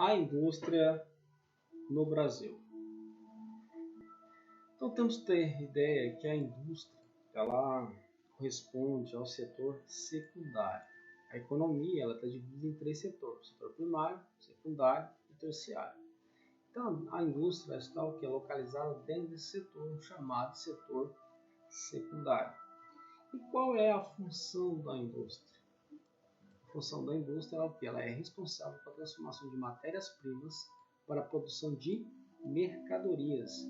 A indústria no Brasil. Então temos que ter ideia que a indústria ela corresponde ao setor secundário. A economia está dividida em três setores: setor primário, secundário e terciário. Então a indústria está localizada dentro desse setor chamado setor secundário. E qual é a função da indústria? A função da indústria é o que? Ela é responsável pela transformação de matérias-primas para a produção de mercadorias.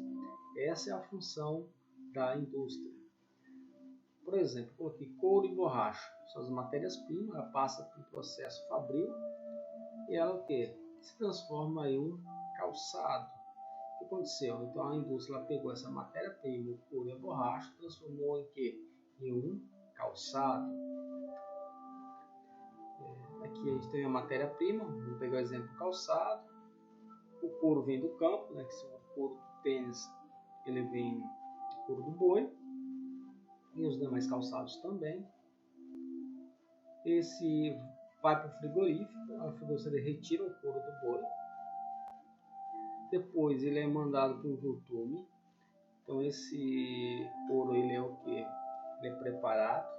Essa é a função da indústria. Por exemplo, coloquei couro e borracha. São as matérias-primas, ela passa por um processo fabril e ela o quê? Se transforma em um calçado. O que aconteceu? Então a indústria pegou essa matéria-prima, o couro e a borracha, transformou em quê? Em um calçado. Aqui a gente tem a matéria-prima, vamos pegar o exemplo calçado. O couro vem do campo, né, que se o couro do tênis ele vem do couro do boi, e os demais calçados também. Esse vai para o frigorífico, a frigorífica retira o couro do boi. Depois ele é mandado para o vurtume. Então esse couro ele é o que? Ele é preparado.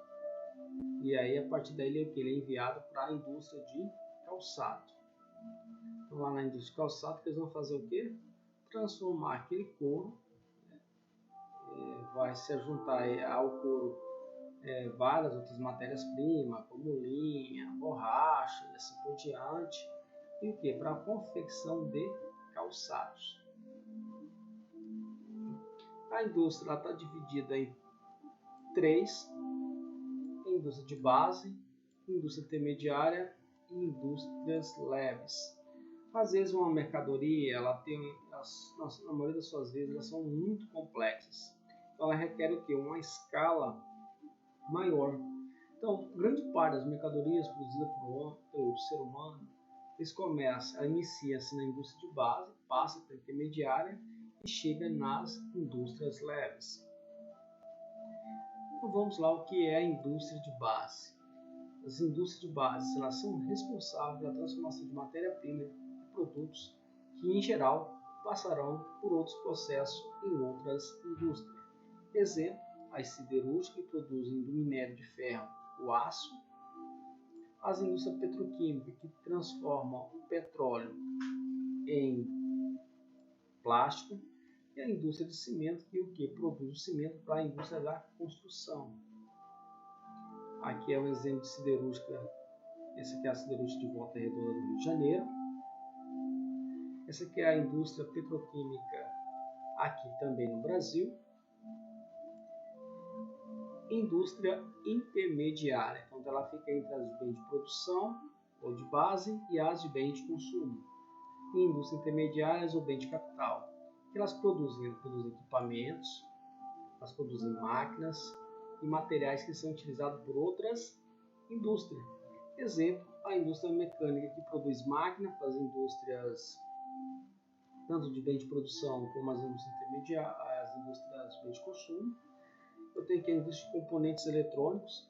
E aí a partir daí ele é enviado para a indústria de calçado. Então lá na indústria de calçado eles vão fazer o que? Transformar aquele couro, vai se juntar ao couro várias outras matérias-primas, como linha, borracha e assim por diante. E o que? Para a confecção de calçados. A indústria está dividida em três: indústria de base, indústria intermediária e indústrias leves. Às vezes uma mercadoria, ela tem, na maioria das suas vezes, elas são muito complexas. Então ela requer o quê? Uma escala maior. Então, grande parte das mercadorias produzidas pelo ser humano, inicia-se na indústria de base, passa para a intermediária e chega nas indústrias leves. Então vamos lá o que é a indústria de base. As indústrias de base elas são responsáveis pela transformação de matéria-prima em produtos que, em geral, passarão por outros processos em outras indústrias. Exemplo: as siderúrgicas, que produzem do minério de ferro o aço, as indústrias petroquímicas, que transformam o petróleo em plástico, e a indústria de cimento, que produz o cimento para a indústria da construção. Aqui é um exemplo de siderúrgica. Essa aqui é a siderúrgica de Volta Redonda do Rio de Janeiro. Essa aqui é a indústria petroquímica aqui também no Brasil. Indústria intermediária, então ela fica entre as de bens de produção ou de base e as de bens de consumo. E indústria intermediárias ou bem de capital, que elas produzem equipamentos, elas produzem máquinas e materiais que são utilizados por outras indústrias. Exemplo: a indústria mecânica, que produz máquinas para as indústrias tanto de bem de produção como as indústrias intermediárias, as indústrias de bem de consumo. Eu tenho aqui a indústria de componentes eletrônicos,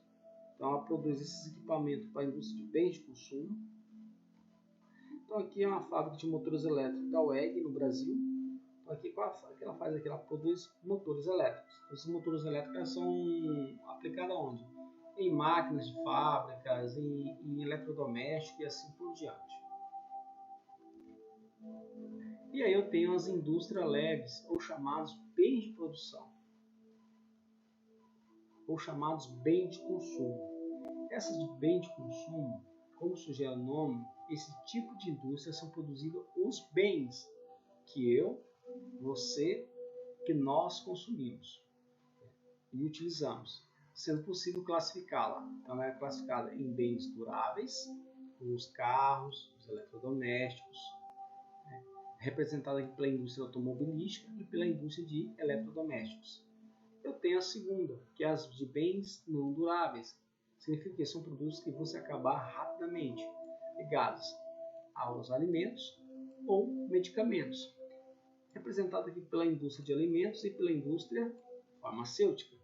então ela produz esses equipamentos para a indústria de bens de consumo. Então aqui é uma fábrica de motores elétricos da WEG no Brasil. Então aqui qual é que ela faz aqui? Ela produz motores elétricos. Esses motores elétricos são aplicados onde? Em máquinas de fábricas, em eletrodomésticos e assim por diante. E aí eu tenho as indústrias leves, ou chamados bens de produção, ou chamados bens de consumo. Essas de bens de consumo, como sugere o nome, esse tipo de indústria são produzidos os bens que eu, você, que nós consumimos e utilizamos, sendo possível classificá-la. Então ela é classificada em bens duráveis, como os carros, os eletrodomésticos, representada aqui pela indústria automobilística e pela indústria de eletrodomésticos. Eu tenho a segunda, que é as de bens não duráveis. Significa que são produtos que vão se acabar rapidamente, ligados aos alimentos ou medicamentos. Representado aqui pela indústria de alimentos e pela indústria farmacêutica.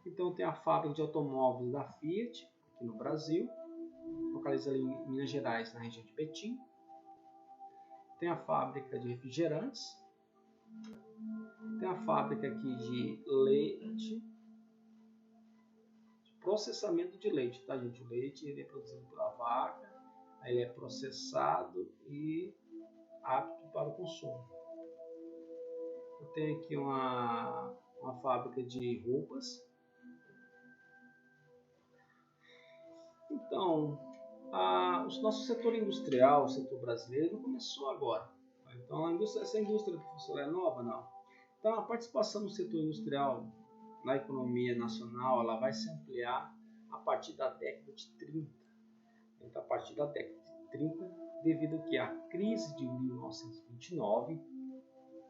Então tem a fábrica de automóveis da Fiat, aqui no Brasil, localiza ali em Minas Gerais, na região de Betim. Tem a fábrica de refrigerantes. Tem a fábrica aqui de leite, processamento de leite, tá, gente? O leite ele é produzido pela vaca, aí ele é processado e apto para o consumo. Eu tenho aqui uma fábrica de roupas. Então, o nosso setor industrial, o setor brasileiro, não começou agora. Então, essa indústria, professor, é nova? Não. Então, a participação do setor industrial na economia nacional ela vai se ampliar a partir da década de 30. Então, a partir da década de 30, devido que a crise de 1929,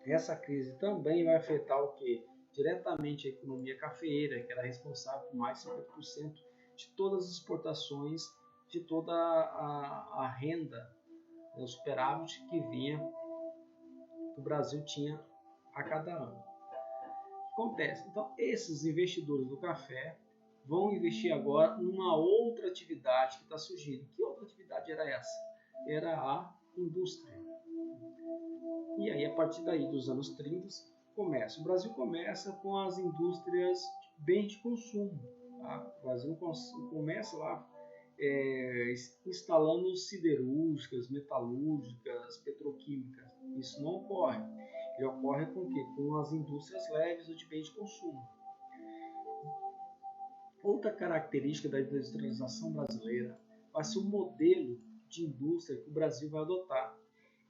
essa crise também vai afetar o quê? Diretamente a economia cafeeira, que era responsável por mais de 50% de todas as exportações, de toda a renda, o superávit que vinha, que o Brasil tinha a cada ano. O que acontece? Então, esses investidores do café vão investir agora numa outra atividade que está surgindo. Que outra atividade era essa? Era a indústria. E aí, a partir daí dos anos 30, começa. O Brasil começa com as indústrias de bens de consumo. Tá? O Brasil começa lá instalando siderúrgicas, metalúrgicas, petroquímicas. Isso não ocorre. Ele ocorre com o quê? Com as indústrias leves ou de bens de consumo. Outra característica da industrialização brasileira vai ser o modelo de indústria que o Brasil vai adotar.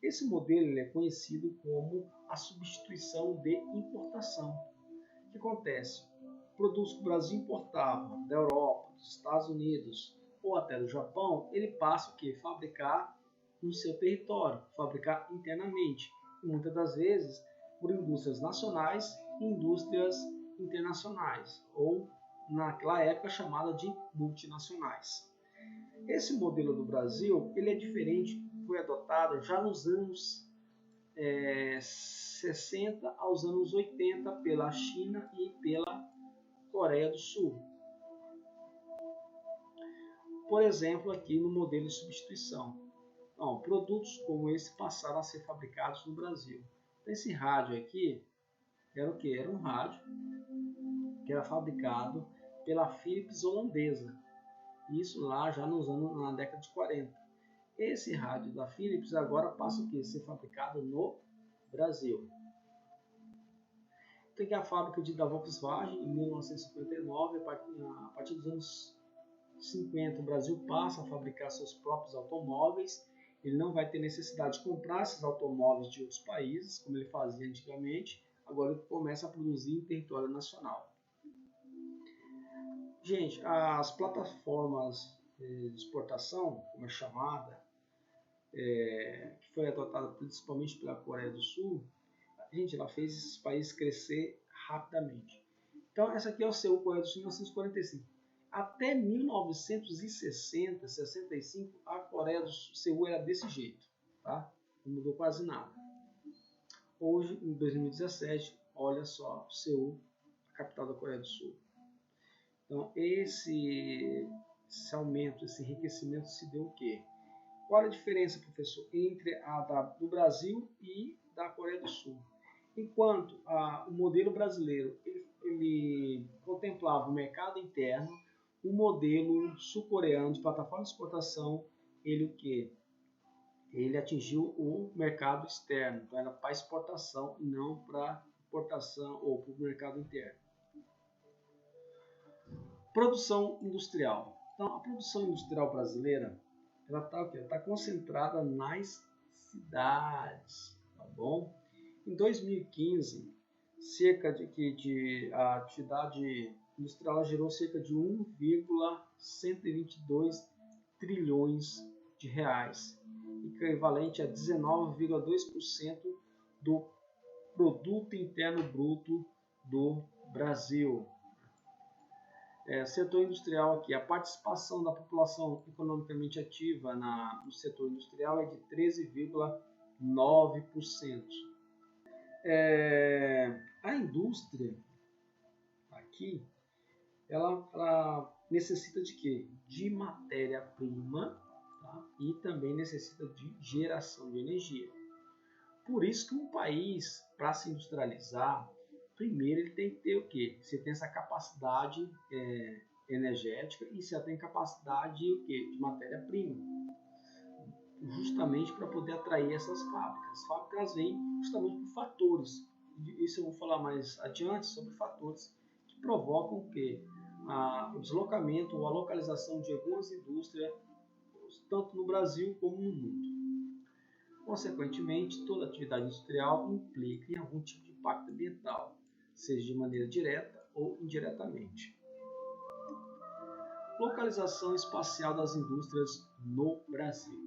Esse modelo ele é conhecido como a substituição de importação. O que acontece? Produtos que o Brasil importava da Europa, dos Estados Unidos ou até do Japão, ele passa o quê? Fabricar no seu território, fabricar internamente. E muitas das vezes por indústrias nacionais e indústrias internacionais, ou naquela época chamada de multinacionais. Esse modelo do Brasil ele é diferente, foi adotado já nos anos 60 aos anos 80 pela China e pela Coreia do Sul. Por exemplo, aqui no modelo de substituição. Então, produtos como esse passaram a ser fabricados no Brasil. Esse rádio aqui era o que? Era um rádio que era fabricado pela Philips holandesa. Isso lá já na década de 40. Esse rádio da Philips agora passa o que? Ser fabricado no Brasil. Tem a fábrica da Volkswagen em 1959, a partir dos anos 50 o Brasil passa a fabricar seus próprios automóveis. Ele não vai ter necessidade de comprar esses automóveis de outros países, como ele fazia antigamente. Agora ele começa a produzir em território nacional. Gente, as plataformas de exportação, como é chamada, que foi adotada principalmente pela Coreia do Sul, gente, ela fez esses países crescer rapidamente. Então, essa aqui é o Seul, Coreia do Sul, 1945. Até 1960, 65, a Coreia do Sul, Seul era desse jeito, tá? Não mudou quase nada. Hoje, em 2017, olha só, Seul, a capital da Coreia do Sul. Então, esse aumento, esse enriquecimento se deu o quê? Qual a diferença, professor, entre a do Brasil e da Coreia do Sul? Enquanto o modelo brasileiro ele contemplava o mercado interno, o modelo sul-coreano de plataforma de exportação, ele o quê? Ele atingiu o mercado externo, então era para exportação e não para importação ou para o mercado interno. Produção industrial. Então, a produção industrial brasileira ela está concentrada nas cidades, tá bom? Em 2015, a atividade industrial gerou cerca de 1,122 trilhões de reais, equivalente a 19,2% do produto interno bruto do Brasil. Setor industrial aqui, a participação da população economicamente ativa no setor industrial é de 13,9%. A indústria aqui, ela necessita de quê? De matéria-prima tá? E também necessita de geração de energia. Por isso que um país, para se industrializar, primeiro ele tem que ter o quê? Você tem essa capacidade energética e você tem capacidade o quê? De matéria-prima, justamente para poder atrair essas fábricas. As fábricas vêm justamente por fatores. Isso eu vou falar mais adiante sobre fatores que provocam o quê? O deslocamento ou a localização de algumas indústrias, tanto no Brasil como no mundo. Consequentemente, toda atividade industrial implica em algum tipo de impacto ambiental, seja de maneira direta ou indiretamente. Localização espacial das indústrias no Brasil.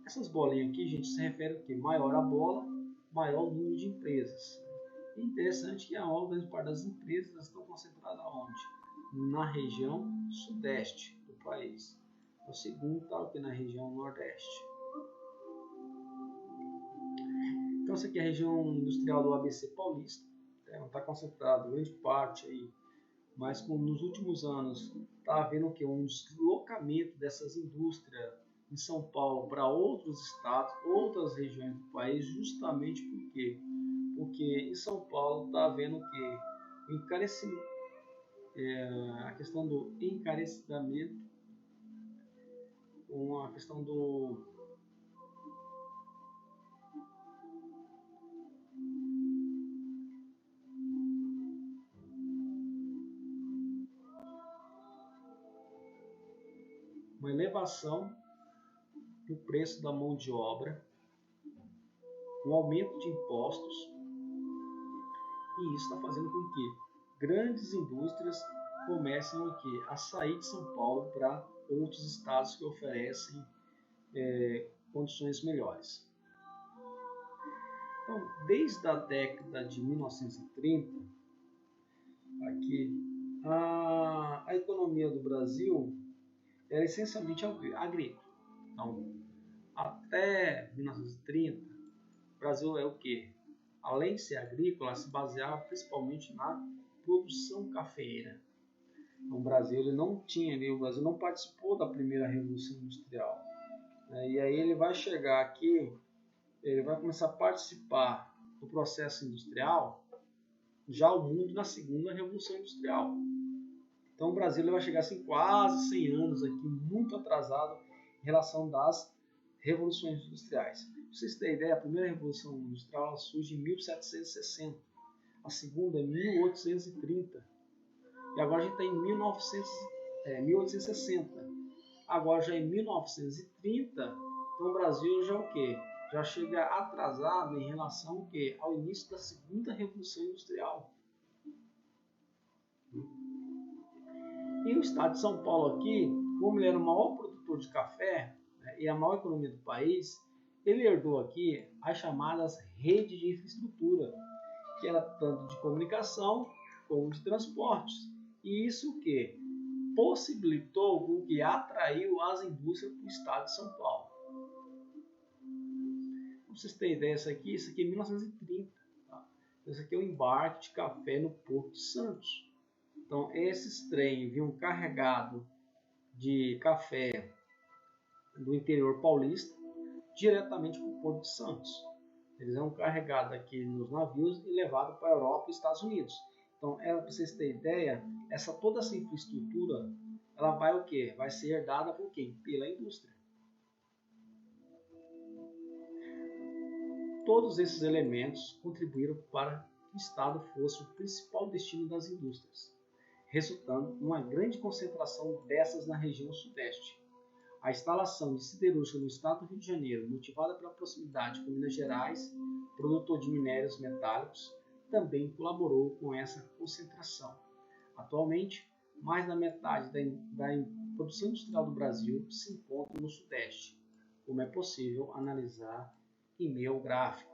Essas bolinhas aqui, gente, se refere ao que? Maior a bola, maior o número de empresas. E interessante que a grande parte das empresas estão concentradas onde? Na região sudeste do país. O segundo está aqui na região nordeste. Então, essa aqui é a região industrial do ABC Paulista. Está concentrado grande parte aí, mas como nos últimos anos está havendo o que? Um deslocamento dessas indústrias em São Paulo para outros estados, outras regiões do país, justamente porque em São Paulo está havendo o que? O encarecimento, a questão do encarecimento, com a questão do uma elevação do preço da mão de obra, um aumento de impostos, e isso está fazendo com que grandes indústrias comecem a sair de São Paulo para outros estados que oferecem condições melhores. Então, desde a década de 1930, aqui, a economia do Brasil era essencialmente agrícola. Então, até 1930, o Brasil é o quê? Além de ser agrícola, se baseava principalmente na produção cafeeira. Então, o Brasil o Brasil não participou da primeira revolução industrial. E aí ele vai chegar aqui, ele vai começar a participar do processo industrial, já o mundo na segunda revolução industrial. Então o Brasil vai chegar assim quase 100 anos aqui, muito atrasado em relação das revoluções industriais. Para vocês terem ideia, a primeira revolução industrial surge em 1760, a segunda em 1830, e agora a gente está em 1860. Agora já em 1930, então o Brasil já o quê? Já chega atrasado em relação ao quê? Ao início da segunda revolução industrial. E o estado de São Paulo aqui, como ele era o maior produtor de café, e a maior economia do país, ele herdou aqui as chamadas redes de infraestrutura, que era tanto de comunicação como de transportes. E isso o que? Possibilitou o que atraiu as indústrias para o estado de São Paulo. Para vocês terem ideia, isso aqui é 1930. Tá? Isso aqui é o embarque de café no Porto de Santos. Então, esses trens vinham carregados de café do interior paulista diretamente para o Porto de Santos. Eles eram carregados aqui nos navios e levados para a Europa e Estados Unidos. Então, para vocês terem ideia, toda essa infraestrutura, ela vai o quê? Vai ser herdada por quem? Pela indústria. Todos esses elementos contribuíram para que o Estado fosse o principal destino das indústrias, resultando em uma grande concentração dessas na região sudeste. A instalação de siderúrgica no estado do Rio de Janeiro, motivada pela proximidade com Minas Gerais, produtor de minérios metálicos, também colaborou com essa concentração. Atualmente, mais da metade da produção industrial do Brasil se encontra no Sudeste, como é possível analisar em meio ao gráfico.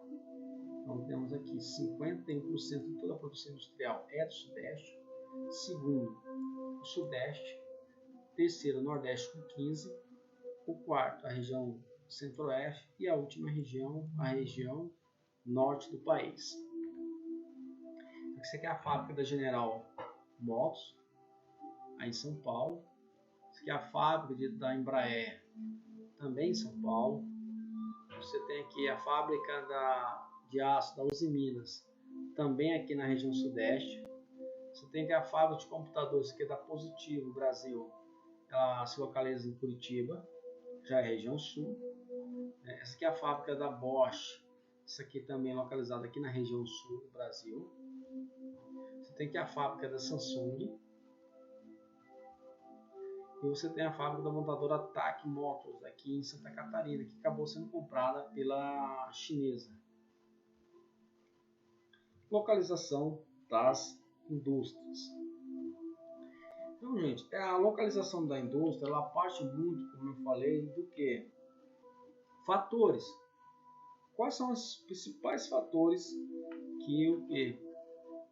Então, temos aqui 51% de toda a produção industrial é do Sudeste, segundo, o Sudeste, terceiro, o Nordeste com 15%, o quarto, a região Centro-Oeste e a última região, a região Norte do país. Essa aqui é a fábrica da General Motors, aí em São Paulo. Essa aqui é a fábrica da Embraer, também em São Paulo. Você tem aqui a fábrica de aço da Uzi Minas, também aqui na região sudeste. Você tem aqui a fábrica de computadores, que é da Positivo Brasil, ela se localiza em Curitiba, já é região sul. Essa aqui é a fábrica da Bosch, essa aqui também é localizada aqui na região sul do Brasil. Você tem aqui a fábrica da Samsung. E você tem a fábrica da montadora TAC Motors, aqui em Santa Catarina, que acabou sendo comprada pela chinesa. Localização das indústrias. Então, gente, a localização da indústria, ela parte muito, como eu falei, do que? Fatores. Quais são os principais fatores que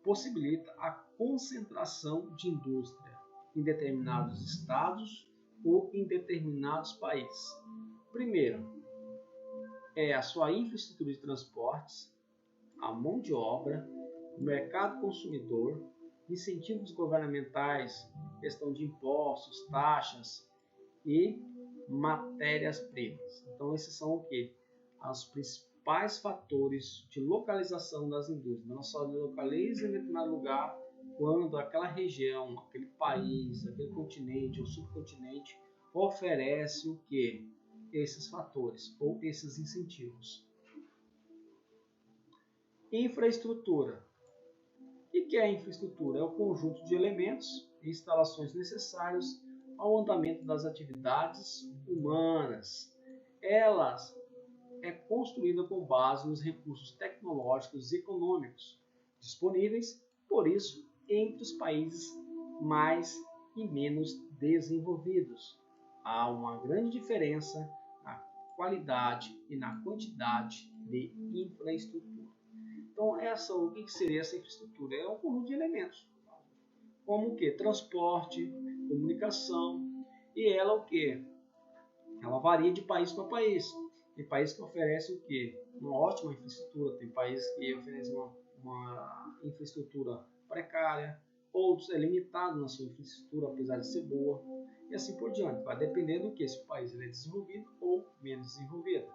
possibilita a concentração de indústria em determinados estados ou em determinados países? Primeiro, é a sua infraestrutura de transportes, a mão de obra, o mercado consumidor, incentivos governamentais, questão de impostos, taxas e matérias-primas. Então, esses são o que? Os principais fatores de localização das indústrias. Não só localiza em determinado lugar quando aquela região, aquele país, aquele continente ou subcontinente oferece o que? Esses fatores ou esses incentivos. Infraestrutura. O que é a infraestrutura? É o conjunto de elementos e instalações necessários ao andamento das atividades humanas. Ela é construída com base nos recursos tecnológicos e econômicos disponíveis, por isso, entre os países mais e menos desenvolvidos. Há uma grande diferença na qualidade e na quantidade de infraestrutura. Então, o que seria essa infraestrutura? É um conjunto de elementos, como o que? Transporte, comunicação, e ela o que? Ela varia de país para país. Tem países que oferecem o que? Uma ótima infraestrutura, tem países que oferecem uma infraestrutura precária, outros é limitado na sua infraestrutura, apesar de ser boa, e assim por diante. Vai depender do que se o país é desenvolvido ou menos desenvolvido.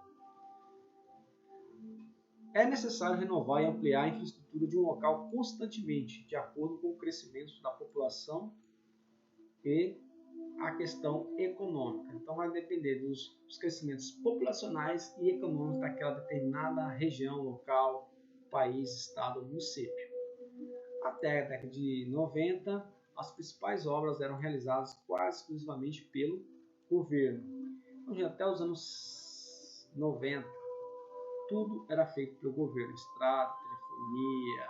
É necessário renovar e ampliar a infraestrutura de um local constantemente, de acordo com o crescimento da população e a questão econômica. Então vai depender dos crescimentos populacionais e econômicos daquela determinada região, local, país, estado ou município. Até a década de 90, as principais obras eram realizadas quase exclusivamente pelo governo. Então, até os anos 90, tudo era feito pelo governo, estrada, telefonia,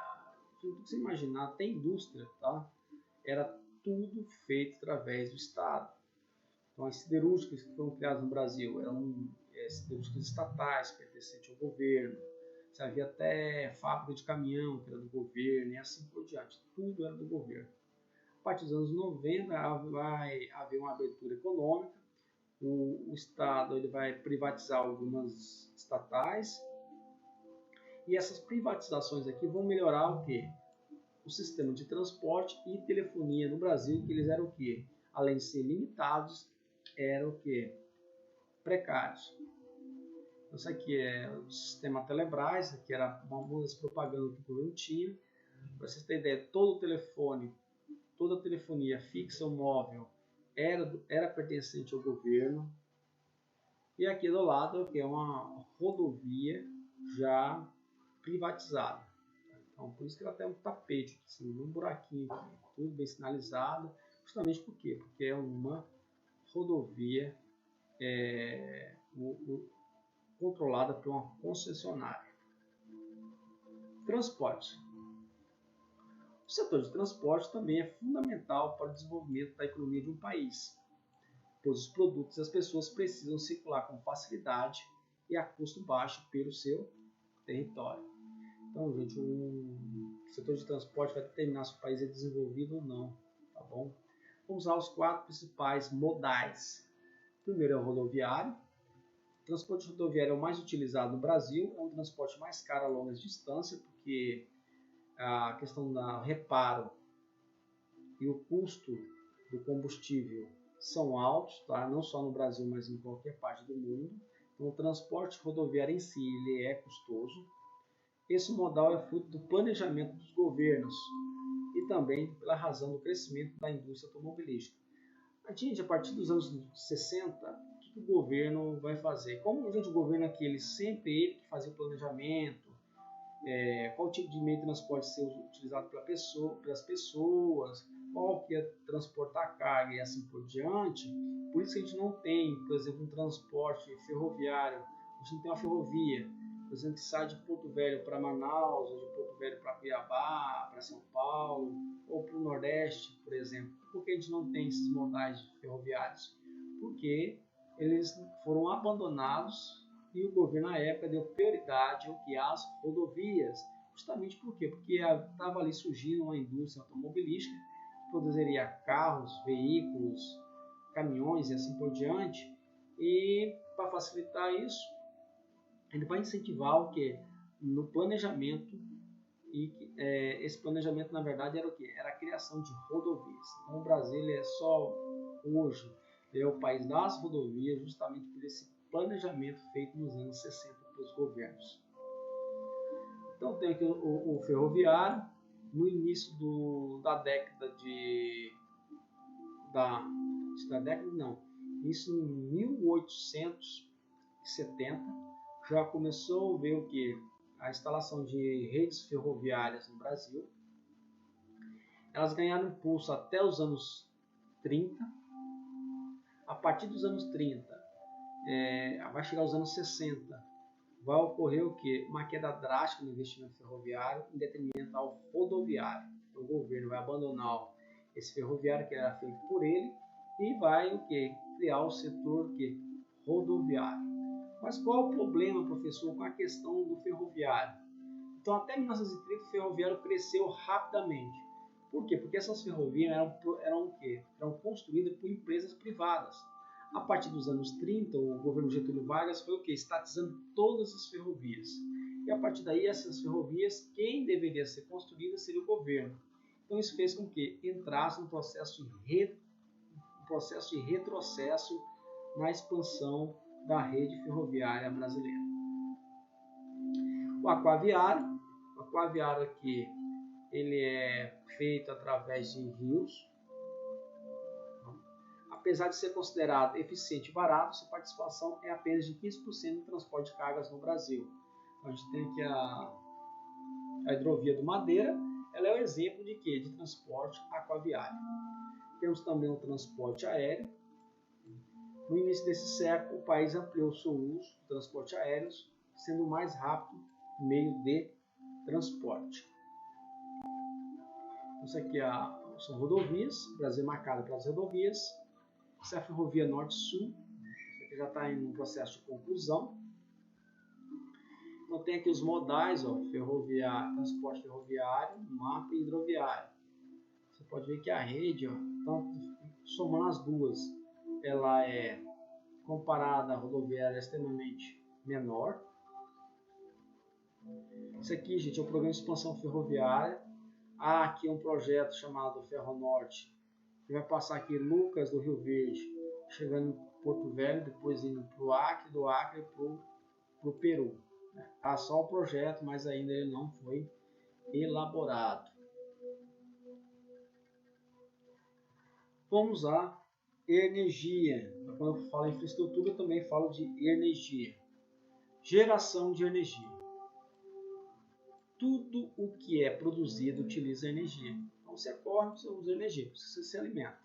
tudo que você imaginar, até indústria, tá? Era tudo feito através do Estado. Então, as siderúrgicas que foram criadas no Brasil eram siderúrgicas estatais, pertencentes ao governo. Você havia até fábrica de caminhão, que era do governo, e assim por diante. Tudo era do governo. A partir dos anos 90, vai haver uma abertura econômica. O Estado ele vai privatizar algumas estatais. E essas privatizações aqui vão melhorar o quê? O sistema de transporte e telefonia no Brasil, que eles eram o quê? Além de ser limitados, eram o quê? Precários. Isso aqui é o sistema Telebrás, que era uma das propagandas que o governo tinha. Para vocês terem ideia, todo o telefone, toda a telefonia fixa ou móvel era pertencente ao governo. E aqui do lado que é uma rodovia já privatizada. Então, por isso que ela tem um tapete, assim, um buraquinho aqui, tudo bem sinalizado. Justamente por quê? Porque é uma rodovia controlada por uma concessionária. Transporte. O setor de transporte também é fundamental para o desenvolvimento da economia de um país, pois os produtos e as pessoas precisam circular com facilidade e a custo baixo pelo seu território. Então, gente, o setor de transporte vai determinar se o país é desenvolvido ou não, tá bom? Vamos aos 4 principais modais. O primeiro é o rodoviário. O transporte rodoviário é o mais utilizado no Brasil, é um transporte mais caro a longas distâncias, porque a questão do reparo e o custo do combustível são altos, tá? Não só no Brasil, mas em qualquer parte do mundo. Então, o transporte rodoviário em si ele é custoso. Esse modal é fruto do planejamento dos governos e também pela razão do crescimento da indústria automobilística. A partir dos anos 60, o que o governo vai fazer? Como o governo aqui, ele que fazia o planejamento, qual tipo de meio de transporte ser utilizado pelas pessoas, qual que ia transportar carga e assim por diante. Por isso que a gente não tem, por exemplo, um transporte ferroviário, a gente não tem uma ferrovia, por exemplo, que sai de Porto Velho para Manaus, ou de Porto Velho para Cuiabá, para São Paulo, ou para o Nordeste, por exemplo. Por que a gente não tem esses modais ferroviários? Porque eles foram abandonados e o governo na época deu prioridade às rodovias. Justamente por quê? Porque estava ali surgindo uma indústria automobilística que produziria carros, veículos, caminhões e assim por diante. E para facilitar isso, ele vai incentivar o quê? No planejamento, e esse planejamento na verdade era o quê? Era a criação de rodovias. Então o Brasil é só hoje é o país das rodovias justamente por esse planejamento feito nos anos 60 pelos governos. Então tem aqui o ferroviário, no início da década isso em 1870 já começou a ver o que? A instalação de redes ferroviárias no Brasil. Elas ganharam impulso até os anos 30. A partir dos anos 30, vai chegar aos anos 60, vai ocorrer o que? Uma queda drástica no investimento ferroviário em detrimento ao rodoviário. Então, o governo vai abandonar esse ferroviário que era feito por ele e vai o que? Criar o setor rodoviário. Mas qual o problema, professor, com a questão do ferroviário? Então, até 1930, o ferroviário cresceu rapidamente. Por quê? Porque essas ferrovias eram construídas por empresas privadas. A partir dos anos 30, o governo Getúlio Vargas foi o quê? Estatizando todas as ferrovias. E a partir daí, essas ferrovias, quem deveria ser construída seria o governo. Então, isso fez com que entrasse um processo de retrocesso na expansão da rede ferroviária brasileira. O aquaviário aqui, ele é feito através de rios. Apesar de ser considerado eficiente e barato, sua participação é apenas de 15% no transporte de cargas no Brasil. Então, a gente tem aqui a hidrovia do Madeira, ela é um exemplo de quê? De transporte aquaviário. Temos também o transporte aéreo. No início desse século, o país ampliou seu uso do transporte aéreo, sendo o mais rápido meio de transporte. Isso aqui são rodovias, o Brasil é marcado pelas rodovias. Essa é a ferrovia Norte-Sul, isso aqui já está em um processo de conclusão. Então tem aqui os modais, transporte ferroviário, mapa e hidroviário. Você pode ver que a rede, então, somando as duas, ela é comparada à rodoviária extremamente menor. Isso aqui, gente, é o programa de expansão ferroviária. Há aqui um projeto chamado Ferronorte, que vai passar aqui Lucas do Rio Verde, chegando em Porto Velho, depois indo para o Acre, do Acre para o Peru. Há só o projeto, mas ainda ele não foi elaborado. Vamos à energia. Quando eu falo em infraestrutura, eu também falo de energia. Geração de energia. Tudo o que é produzido utiliza energia. Então, você corre, você usa energia, você se alimenta.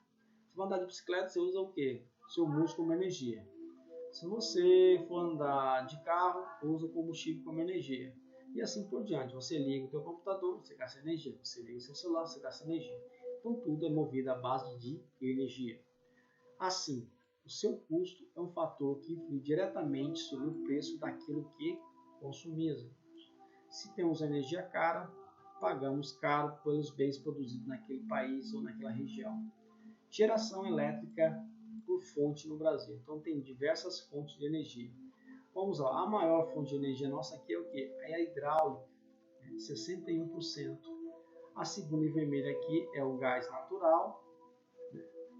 Se você andar de bicicleta, você usa o quê? Seu músculo como energia. Se você for andar de carro, usa o combustível como energia. E assim por diante. Você liga o seu computador, você gasta energia. Você liga o seu celular, você gasta energia. Então, tudo é movido à base de energia. Assim, o seu custo é um fator que influi diretamente sobre o preço daquilo que consumimos. Se temos energia cara, pagamos caro pelos bens produzidos naquele país ou naquela região. Geração elétrica por fonte no Brasil. Então tem diversas fontes de energia. Vamos lá, a maior fonte de energia nossa aqui é o quê? É a hidráulica, 61%. A segunda em vermelho aqui é o gás natural.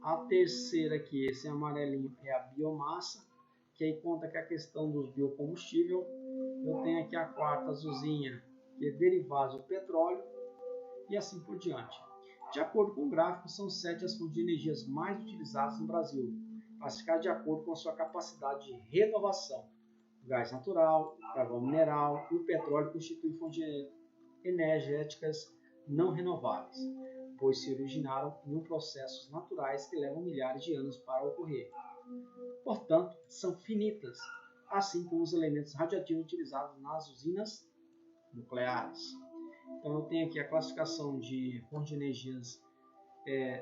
A terceira aqui, esse amarelinho, é a biomassa, que aí conta com a questão dos biocombustíveis. Eu tenho aqui a quarta azulzinha, que é derivados do petróleo, e assim por diante. De acordo com o gráfico, são 7 as fontes de energias mais utilizadas no Brasil, classificadas de acordo com a sua capacidade de renovação. O gás natural, o carvão mineral e o petróleo constituem fontes energéticas não renováveis, pois se originaram em processos naturais que levam milhares de anos para ocorrer. Portanto, são finitas, assim como os elementos radioativos utilizados nas usinas nucleares. Então, eu tenho aqui a classificação de fontes de energias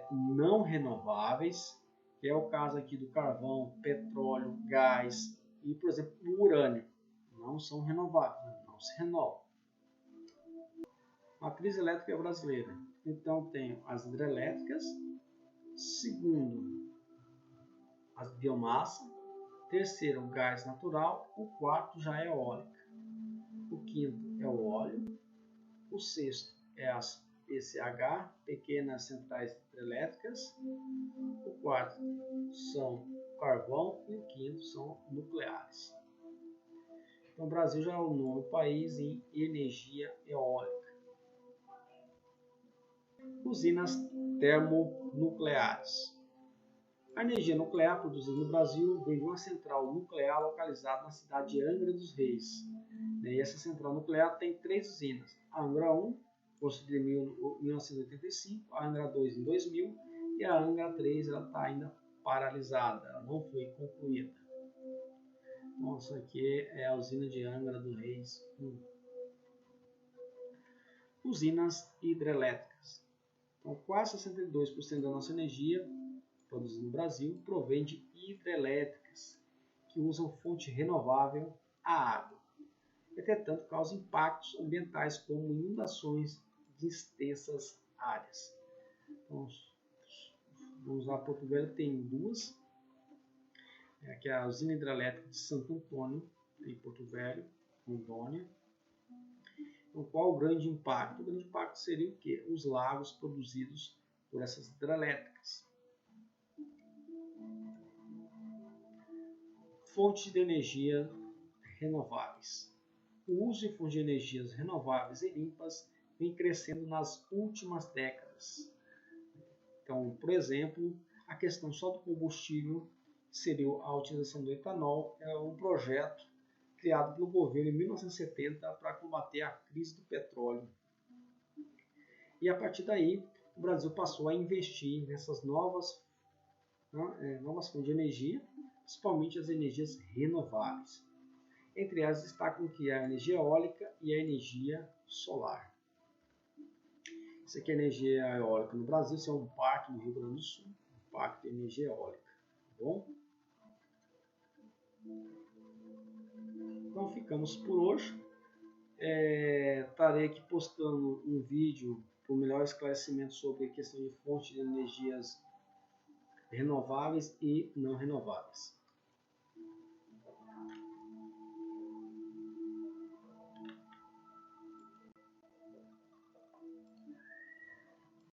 não renováveis, que é o caso aqui do carvão, petróleo, gás e, por exemplo, o urânio. Não são renováveis, não se renovam. Matriz elétrica brasileira. Então, tenho as hidrelétricas, segundo, as biomassa, terceiro, o gás natural, o quarto já é eólica, o quinto é o óleo, o sexto é as PCH, pequenas centrais hidrelétricas, o quarto são carvão e o quinto são nucleares. Então, o Brasil já é o nono país em energia eólica. Usinas termonucleares. A energia nuclear produzida no Brasil vem de uma central nuclear localizada na cidade de Angra dos Reis. E essa central nuclear tem 3 usinas. A Angra 1, construída em 1985, a Angra 2 em 2000 e a Angra 3 está ainda paralisada, ela não foi concluída. Então, isso aqui é a usina de Angra dos Reis 1. Usinas hidrelétricas. Então, quase 62% da nossa energia produzida no Brasil provém de hidrelétricas, que usam fonte renovável, a água. Entretanto, causam impactos ambientais como inundações de extensas áreas. Então, vamos lá, Porto Velho tem 2, que é a usina hidrelétrica de Santo Antônio, em Porto Velho, Rondônia. Então, qual o grande impacto? O grande impacto seria o quê? Os lagos produzidos por essas hidrelétricas. Fontes de energia renováveis. O uso de fontes de energias renováveis e limpas vem crescendo nas últimas décadas. Então, por exemplo, a questão só do combustível seria a utilização do etanol, é um projeto criado pelo governo em 1970 para combater a crise do petróleo. E a partir daí, o Brasil passou a investir nessas novas fontes de energia, principalmente as energias renováveis. Entre elas destacam que a energia eólica e a energia solar. Isso aqui é a energia eólica no Brasil, isso é um parque no Rio Grande do Sul, um parque de energia eólica. Tá bom? Então ficamos por hoje. Estarei aqui postando um vídeo para o melhor esclarecimento sobre a questão de fontes de energias renováveis e não renováveis.